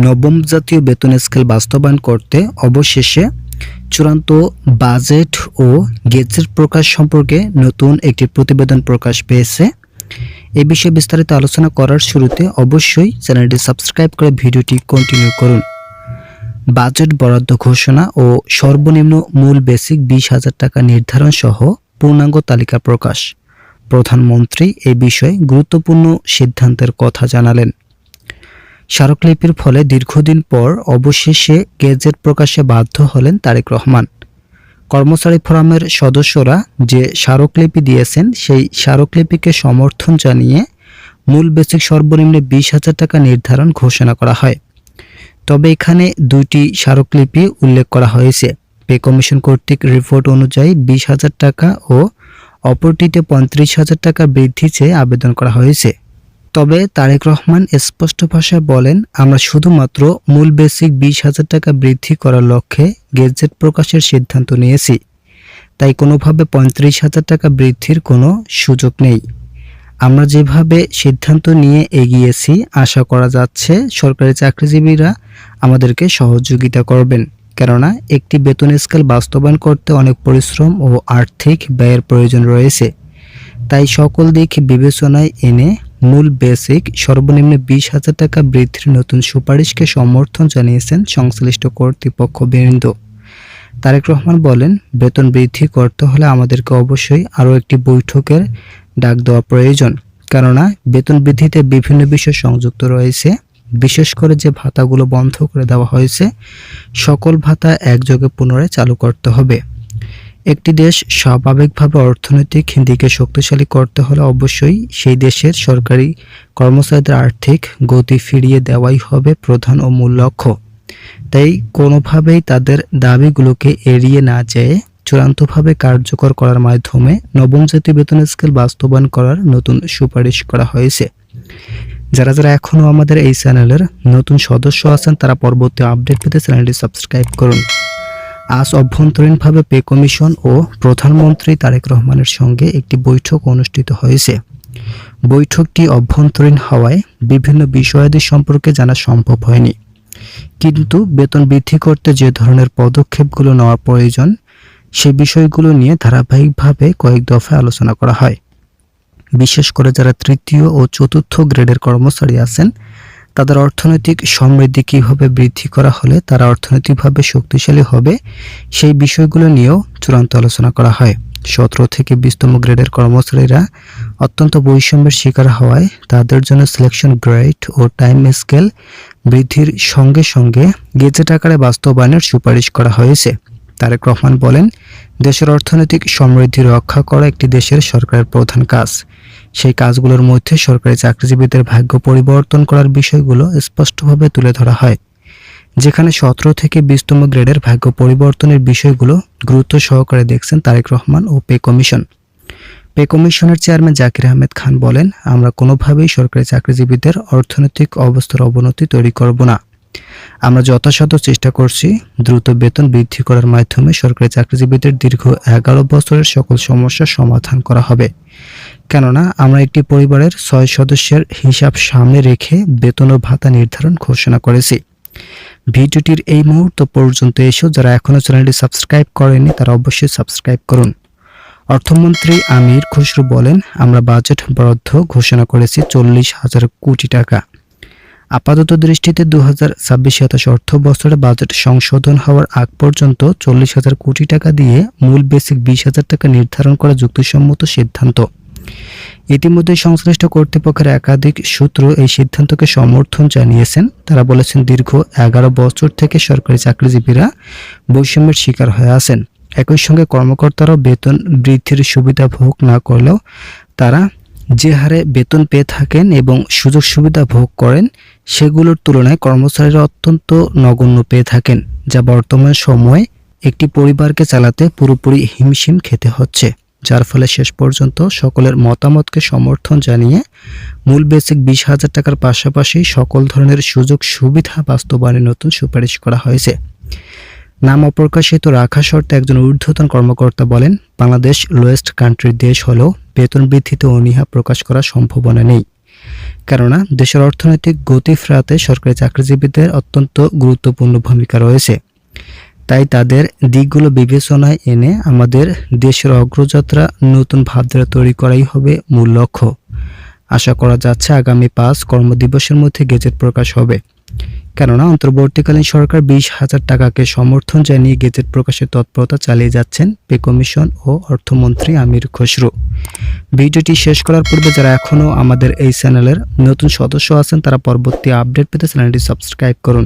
নবম জাতীয় বেতন স্কেল বাস্তবায়ন করতে অবশেষে চূড়ান্ত বাজেট ও গেজেট প্রকাশ সম্পর্কে নতুন একটি প্রতিবেদন প্রকাশ পেয়েছে। এ বিষয়ে বিস্তারিত আলোচনা করার শুরুতে অবশ্যই চ্যানেলটি সাবস্ক্রাইব করে ভিডিওটি কন্টিনিউ করুন। বাজেট বরাদ্দ ঘোষণা ও সর্বনিম্ন মূল বেসিক 20,000 টাকা নির্ধারণ সহ পূর্ণাঙ্গ তালিকা প্রকাশ। প্রধানমন্ত্রী এ বিষয়ে গুরুত্বপূর্ণ সিদ্ধান্তের কথা জানালেন। স্মারকলিপির ফলে দীর্ঘদিন পর অবশেষে গেজেট প্রকাশে বাধ্য হলেন তারেক রহমান। কর্মচারী ফোরামের সদস্যরা যে স্মারকলিপি দিয়েছেন সেই স্মারকলিপিকে সমর্থন জানিয়ে মূল বেসিক সর্বনিম্ন 20,000 টাকা নির্ধারণ ঘোষণা করা হয়। তবে এখানে দুইটি স্মারকলিপি উল্লেখ করা হয়েছে। পে কমিশন কর্তৃক রিপোর্ট অনুযায়ী 20,000 টাকা ও অপরটিতে 35,000 টাকা বৃদ্ধি চেয়ে আবেদন করা হয়েছে। তবে তারেক রহমান স্পষ্ট ভাষায় বলেন, আমরা শুধুমাত্র মূল বেসিক 20,000 টাকা বৃদ্ধি করার লক্ষ্যে গেজেট প্রকাশের সিদ্ধান্ত নিয়েছি, তাই কোনোভাবে 35,000 টাকা বৃদ্ধির কোনো সুযোগ নেই। আমরা যেভাবে সিদ্ধান্ত নিয়ে এগিয়েছি, আশা করা যাচ্ছে সরকারি চাকরিজীবীরা আমাদেরকে সহযোগিতা করবেন, কেননা একটি বেতন স্কেল বাস্তবায়ন করতে অনেক পরিশ্রম ও আর্থিক ব্যয়ের প্রয়োজন রয়েছে। তাই সকল দিক বিবেচনায় এনে মূল বেসিক সর্বনিম্ন 20,000 টাকা বৃদ্ধির নতুন সুপারিশকে সমর্থন জানিয়েছেন সংশ্লিষ্ট কর্তৃপক্ষবৃন্দ। তারেক রহমান বলেন, বেতন বৃদ্ধি করতে হলে আমাদেরকে অবশ্যই আরও একটি বৈঠকের ডাক দেওয়া প্রয়োজন, কেননা বেতন বৃদ্ধিতে বিভিন্ন বিষয় সংযুক্ত রয়েছে। বিশেষ করে যে ভাতাগুলো বন্ধ করে দেওয়া হয়েছে, সকল ভাতা একযোগে পুনরায় চালু করতে হবে। একটি দেশ স্বাভাবিকভাবে অর্থনৈতিক দিকে শক্তিশালী করতে হলে অবশ্যই সেই দেশের সরকারি কর্মচারীদের আর্থিক গতি ফিরিয়ে দেওয়াই হবে প্রধান ও মূল লক্ষ্য। তাই কোনোভাবেই তাদের দাবিগুলোকে এড়িয়ে না যেয়ে চূড়ান্তভাবে কার্যকর করার মাধ্যমে নবম জাতীয় বেতন স্কেল বাস্তবায়ন করার নতুন সুপারিশ করা হয়েছে। যারা এখনও আমাদের এই চ্যানেলের নতুন সদস্য আছেন, তারা পরবর্তী আপডেট পেতে চ্যানেলটি সাবস্ক্রাইব করুন। আজ অভ্যন্তরীণভাবে পে কমিশন ও প্রধানমন্ত্রী তারেক রহমানের সঙ্গে একটি বৈঠক অনুষ্ঠিত হয়েছে। বৈঠকটি অভ্যন্তরীণ হওয়ায় বিভিন্ন বিষয়াদি সম্পর্কে জানা সম্ভব হয়নি, কিন্তু বেতন বৃদ্ধি করতে যে ধরনের পদক্ষেপগুলো নেওয়া প্রয়োজন সেই বিষয়গুলো নিয়ে ধারাবাহিকভাবে কয়েক দফায় আলোচনা করা হয়। বিশেষ করে যারা তৃতীয় ও চতুর্থ গ্রেডের কর্মচারী আছেন, তাদের অর্থনৈতিক সমৃদ্ধি কীভাবে বৃদ্ধি করা হলে তারা অর্থনৈতিকভাবে শক্তিশালী হবে, সেই বিষয়গুলো নিয়েও চূড়ান্ত আলোচনা করা হয়। 17 থেকে 20তম গ্রেডের কর্মচারীরা অত্যন্ত বৈষম্যের শিকার হওয়ায় তাদের জন্য সিলেকশন গ্রেড ও টাইম স্কেল বৃদ্ধির সঙ্গে সঙ্গে গেজেট আকারে বাস্তবায়নের সুপারিশ করা হয়েছে। তারেক রহমান বলেন, দেশের অর্থনৈতিক সমৃদ্ধি রক্ষা করা একটি দেশের সরকারের প্রধান কাজ। সেই কাজগুলোর মধ্যে সরকারি চাকরিজীবীদের ভাগ্য পরিবর্তন করার বিষয়গুলো স্পষ্টভাবে তুলে ধরা হয়, যেখানে 17 থেকে 20তম গ্রেডের ভাগ্য পরিবর্তনের বিষয়গুলো গুরুত্ব সহকারে দেখছেন তারেক রহমান ও পে কমিশন। পে কমিশনের চেয়ারম্যান জাকির আহমেদ খান বলেন, আমরা কোনোভাবেই সরকারি চাকরিজীবীদের অর্থনৈতিক অবস্থার অবনতি তৈরি করব না। আমরা যথাসাধ্য চেষ্টা করছি দ্রুত বেতন বৃদ্ধি করার মাধ্যমে সরকারি চাকরিজীবীদের দীর্ঘ 11 বছরের সকল সমস্যার সমাধান করা হবে, কেননা আমরা একটি পরিবারের 6 সদস্যের হিসাব সামনে রেখে বেতন ও ভাতা নির্ধারণ ঘোষণা করেছি। ভিডিওটির এই মুহূর্ত পর্যন্ত এসেও যারা এখনও চ্যানেলটি সাবস্ক্রাইব করেননি, তারা অবশ্যই সাবস্ক্রাইব করুন। অর্থমন্ত্রী আমির খুসরু বলেন, আমরা বাজেট বরাদ্দ ঘোষণা করেছি 40,000 কোটি টাকা। আপাতত দৃষ্টিতে 2026-27 অর্থ বছরে বাজেট সংশোধন হওয়ার আগ পর্যন্ত 40,000 কোটি টাকা দিয়ে মূল বেসিক 20,000 টাকা নির্ধারণ করা যুক্তিসম্মত সিদ্ধান্ত। ইতিমধ্যে সংশ্লিষ্ট কর্তৃপক্ষের একাধিক সূত্র এই সিদ্ধান্তকে সমর্থন জানিয়েছেন। তারা বলেছেন, দীর্ঘ 11 বছর থেকে সরকারি চাকরিজীবীরা বৈষম্যের শিকার হয়ে আছেন। একই সঙ্গে কর্মকর্তারাও বেতন বৃদ্ধির সুবিধা ভোগ না করলেও তারা যে হারে বেতন পেয়ে থাকেন এবং সুযোগ সুবিধা ভোগ করেন, সেগুলোর তুলনায় কর্মচারীরা অত্যন্ত নগণ্য পেয়ে থাকেন, যা বর্তমান সময়ে একটি পরিবারকে চালাতে পুরোপুরি হিমশিম খেতে হচ্ছে। যার ফলে শেষ পর্যন্ত সকলের মতামতকে সমর্থন জানিয়ে মূল বেসিক 20,000 টাকার পাশাপাশি সকল ধরনের সুযোগ সুবিধা বাস্তবায়নের নতুন সুপারিশ করা হয়েছে। নাম অপ্রকাশিত রাখা শর্তে একজন ঊর্ধ্বতন কর্মকর্তা বলেন, বাংলাদেশ লোয়েস্ট কান্ট্রির দেশ হলেও বেতন বৃদ্ধিতে অনীহা প্রকাশ করার সম্ভাবনা নেই, কেননা দেশের অর্থনৈতিক গতি ফেরাতে সরকারি চাকরিজীবীদের অত্যন্ত গুরুত্বপূর্ণ ভূমিকা রয়েছে। তাই তাদের দিকগুলো বিবেচনায় এনে আমাদের দেশের অগ্রযাত্রা নতুন ভাবধারা তৈরি করাই হবে মূল লক্ষ্য। আশা করা যাচ্ছে আগামী 5 কর্মদিবসের মধ্যে গেজেট প্রকাশ হবে। কেননা অন্তর্বর্তীকালীন সরকার 20,000 টাকাকে সমর্থন জানিয়ে গেজেট প্রকাশের তৎপরতা চালিয়ে যাচ্ছেন পে কমিশন ও অর্থমন্ত্রী আমির খসরু। ভিডিওটি শেষ করার পূর্বে যারা এখনও আমাদের এই চ্যানেলের নতুন সদস্য আছেন তারা পরবর্তী আপডেট পেতে চ্যানেলটি সাবস্ক্রাইব করুন।